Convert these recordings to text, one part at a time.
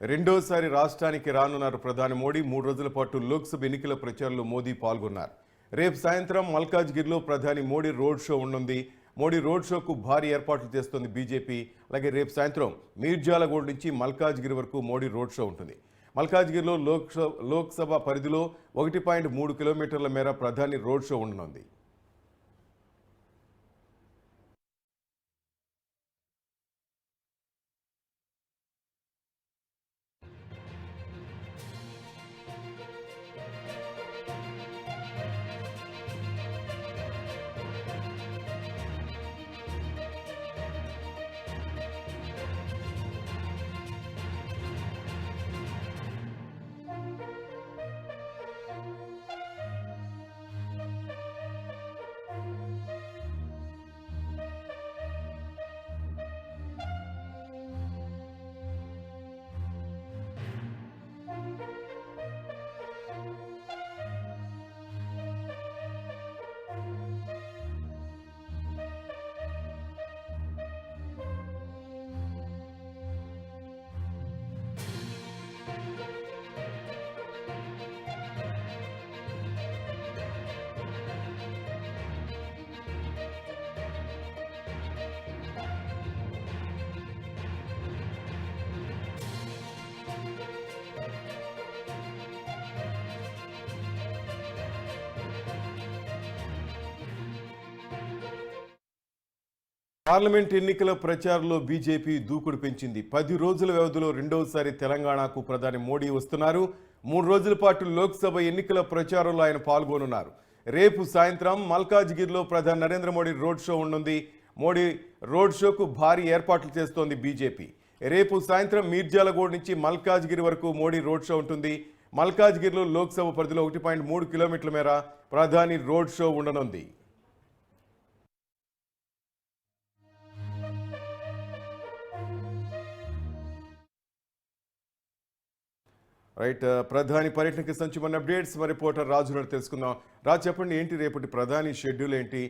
రెండోసారి రాష్ట్రానికి రానున్నారు ప్రధాని మోడీ. 3 రోజుల పాటు లోక్సభ ఎన్నికల ప్రచారంలో మోదీ పాల్గొన్నారు. రేపు సాయంత్రం మల్కాజ్గిరిలో ప్రధాని మోడీ రోడ్ షో ఉండనుంది. మోడీ రోడ్ షోకు భారీ ఏర్పాట్లు చేస్తోంది బీజేపీ. అలాగే రేపు సాయంత్రం మీర్జాలగూడ నుంచి మల్కాజ్గిరి వరకు మోడీ రోడ్ షో ఉంటుంది. మల్కాజ్గిరిలో లోక్సభ పరిధిలో 1.3 కిలోమీటర్ల మేర ప్రధాని రోడ్ షో ఉండనుంది. పార్లమెంట్ ఎన్నికల ప్రచారంలో బీజేపీ దూకుడు పెంచింది. 10 రోజుల వ్యవధిలో రెండోసారి తెలంగాణకు ప్రధాని మోడీ వస్తున్నారు. 3 రోజుల పాటు లోక్సభ ఎన్నికల ప్రచారంలో ఆయన పాల్గొనున్నారు. రేపు సాయంత్రం మల్కాజ్గిరిలో ప్రధాని నరేంద్ర మోడీ రోడ్ షో ఉండనుంది. మోడీ రోడ్ షోకు భారీ ఏర్పాట్లు చేస్తోంది బీజేపీ. రేపు సాయంత్రం మీర్జాలగూడ నుంచి మల్కాజ్గిరి వరకు మోడీ రోడ్ షో ఉంటుంది. మల్కాజ్గిరిలో లోక్సభ పరిధిలో 1.3 కిలోమీటర్ల మేర ప్రధాని రోడ్ షో ఉండనుంది. రైట్, ప్రధాని పర్యటనకి సంబంధించిన అప్డేట్స్ మరి రిపోర్టర్ రాజు గారు తెలుసుకుందాం. రాజు, చెప్పండి, ఏంటి రేపటి ప్రధాని షెడ్యూల్ ఏంటి?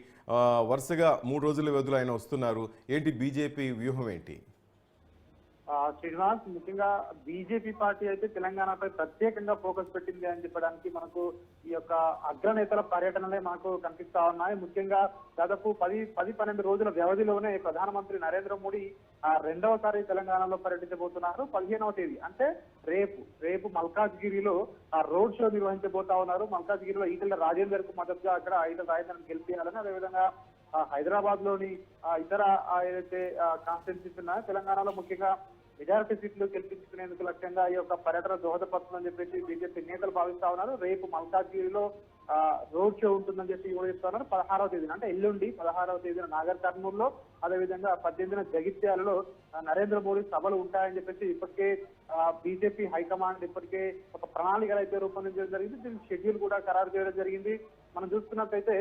వరుసగా 3 రోజుల వ్యవధిలో ఆయన వస్తున్నారు. ఏంటి బీజేపీ వ్యూహం ఏంటి? శ్రీనివాస్, ముఖ్యంగా బీజేపీ పార్టీ అయితే తెలంగాణపై ప్రత్యేకంగా ఫోకస్ పెట్టింది అని చెప్పడానికి మనకు ఈ యొక్క అగ్రనేతల పర్యటనలే మనకు కనిపిస్తా ఉన్నాయి. ముఖ్యంగా దాదాపు 10-12 రోజుల వ్యవధిలోనే ప్రధానమంత్రి నరేంద్ర మోడీ రెండవసారి తెలంగాణలో పర్యటించబోతున్నారు. 15వ తేదీ అంటే రేపు మల్కాజ్గిరిలో రోడ్ షో నిర్వహించబోతా ఉన్నారు. మల్కాజ్గిరిలో ఈటెల రాజేందర్ కు మద్దతుగా అక్కడ ఈటెల రాజేందర్ గెలిపించాలని, అదేవిధంగా హైదరాబాద్ లోని ఇతర ఏదైతే కాన్స్టిట్యూన్సీస్ ఉన్నాయో తెలంగాణలో ముఖ్యంగా మెజారిటీ సీట్లు గెలిపించుకునేందుకు లక్ష్యంగా ఈ యొక్క పర్యటన దోహదపడుతుందని చెప్పేసి బీజేపీ నేతలు భావిస్తా ఉన్నారు. రేపు మల్కాజ్గిరిలో రోడ్ షో ఉంటుందని చెప్పి కూడా చెప్తా ఉన్నారు. 16వ తేదీన అంటే ఎల్లుండి 16వ తేదీన నాగర్ కర్నూలులో, అదేవిధంగా 18న జగిత్యాలలో నరేంద్ర మోడీ సభలు ఉంటాయని చెప్పేసి ఇప్పటికే బీజేపీ హైకమాండ్ ఇప్పటికే ఒక ప్రణాళికలు అయితే రూపొందించడం జరిగింది. దీనికి షెడ్యూల్ కూడా ఖరారు చేయడం జరిగింది. మనం చూస్తున్నట్టయితే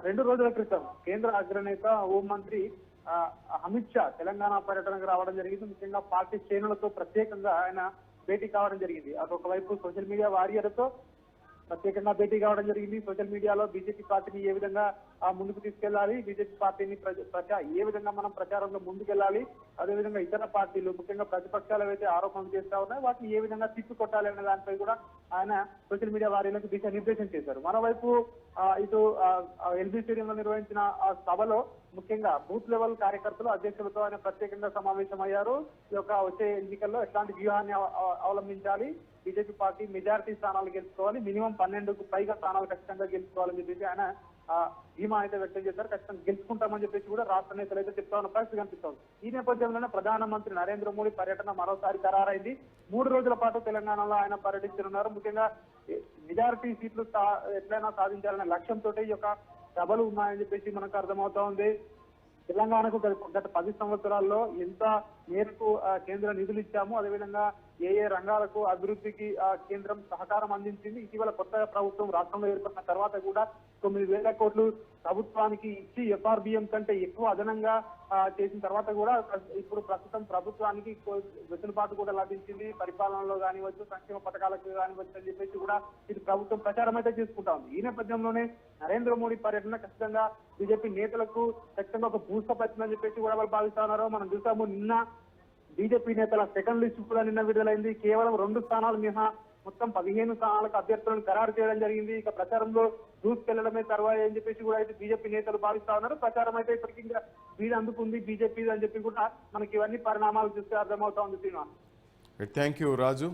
2 రోజుల క్రితం కేంద్ర అగ్రనేత హోంమంత్రి అమిత్ షా తెలంగాణ పర్యటనకు రావడం జరిగింది. ముఖ్యంగా పార్టీ శ్రేణులతో ప్రత్యేకంగా ఆయన భేటీ కావడం జరిగింది. అదొకవైపు సోషల్ మీడియా వారియర్లతో ప్రత్యేకంగా భేటీ కావడం జరిగింది. సోషల్ మీడియాలో బీజేపీ పార్టీని ఏ విధంగా ముందుకు తీసుకెళ్లాలి, బీజేపీ పార్టీని ఏ విధంగా మనం ప్రచారంలో ముందుకెళ్లాలి, అదేవిధంగా ఇతర పార్టీలు ముఖ్యంగా ప్రతిపక్షాలు ఏవైతే ఆరోపణలు చేస్తా ఉన్నాయో వాటిని ఏ విధంగా తిప్పికొట్టాలి అనే దానిపై కూడా ఆయన సోషల్ మీడియా వారీలకు దిశానిర్దేశం చేశారు. మరోవైపు ఇటు ఎల్బీ స్టేడియంలో నిర్వహించిన సభలో ముఖ్యంగా బూత్ లెవెల్ కార్యకర్తలు అధ్యక్షులతో ఆయన ప్రత్యేకంగా సమావేశమయ్యారు. ఈ యొక్క వచ్చే ఎన్నికల్లో ఎట్లాంటి వ్యూహాన్ని అవలంబించాలి, బీజేపీ పార్టీ మెజారిటీ స్థానాలు గెలుచుకోవాలి, మినిమం 12కు పైగా స్థానాలు ఖచ్చితంగా గెలుచుకోవాలని చెప్పేసి ఆయన ధీమా అయితే వ్యక్తం చేశారు. ఖచ్చితంగా గెలుచుకుంటామని చెప్పేసి కూడా రాష్ట్ర నేతలు అయితే చెప్తా ఉన్న పరిస్థితి కనిపిస్తోంది. ఈ నేపథ్యంలోనే ప్రధానమంత్రి నరేంద్ర మోడీ పర్యటన మరోసారి ఖరారైంది. 3 రోజుల పాటు తెలంగాణలో ఆయన పర్యటించనున్నారు. ముఖ్యంగా మెజారిటీ సీట్లు ఎట్లయినా సాధించాలనే లక్ష్యంతో ఈ యొక్క సభలు ఉన్నాయని చెప్పేసి మనకు అర్థమవుతా ఉంది. తెలంగాణకు గత 10 సంవత్సరాల్లో ఎంత మేరకు కేంద్ర నిధులు ఇచ్చాము, అదేవిధంగా ఏ రంగాలకు అభివృద్ధికి కేంద్రం సహకారం అందించింది. ఇటీవల కొత్తగా ప్రభుత్వం రాష్ట్రంలో ఏర్పడిన తర్వాత కూడా 9,000 కోట్లు ప్రభుత్వానికి ఇచ్చి ఎఫ్ఆర్బిఎం కంటే ఎక్కువ అదనంగా చేసిన తర్వాత కూడా ఇప్పుడు ప్రస్తుతం ప్రభుత్వానికి వెసులుబాటు కూడా లభించింది. పరిపాలనలో కానివచ్చు, సంక్షేమ పథకాలకు కానివచ్చు అని చెప్పేసి కూడా ఇది ప్రభుత్వం ప్రచారం అయితే చేసుకుంటా ఉంది. ఈ నేపథ్యంలోనే నరేంద్ర మోడీ పర్యటన ఖచ్చితంగా బీజేపీ నేతలకు ఖచ్చితంగా ఒక బూస్టప్ అవుతుందని చెప్పేసి కూడా వాళ్ళు భావిస్తా ఉన్నారు. మనం చూసాము నిన్న బీజేపీ నేతల సెకండ్ లిస్ట్ కూడా నిన్న విడుదలైంది. కేవలం 2 స్థానాలు మినహా మొత్తం 15 స్థానాలకు అభ్యర్థులను ఖరారు చేయడం జరిగింది. ఇక ప్రచారంలో దూసుకెళ్లడమే తర్వాయి అని చెప్పేసి కూడా అయితే బీజేపీ నేతలు భావిస్తా ఉన్నారు. ప్రచారం అయితే ఇప్పటికీ ఇంకా వీడు అందుకుంది బీజేపీ అని చెప్పి కూడా మనకి ఇవన్నీ పరిణామాలు చూస్తే అర్థమవుతా ఉంది శ్రీనివాస్. Thank you Raju.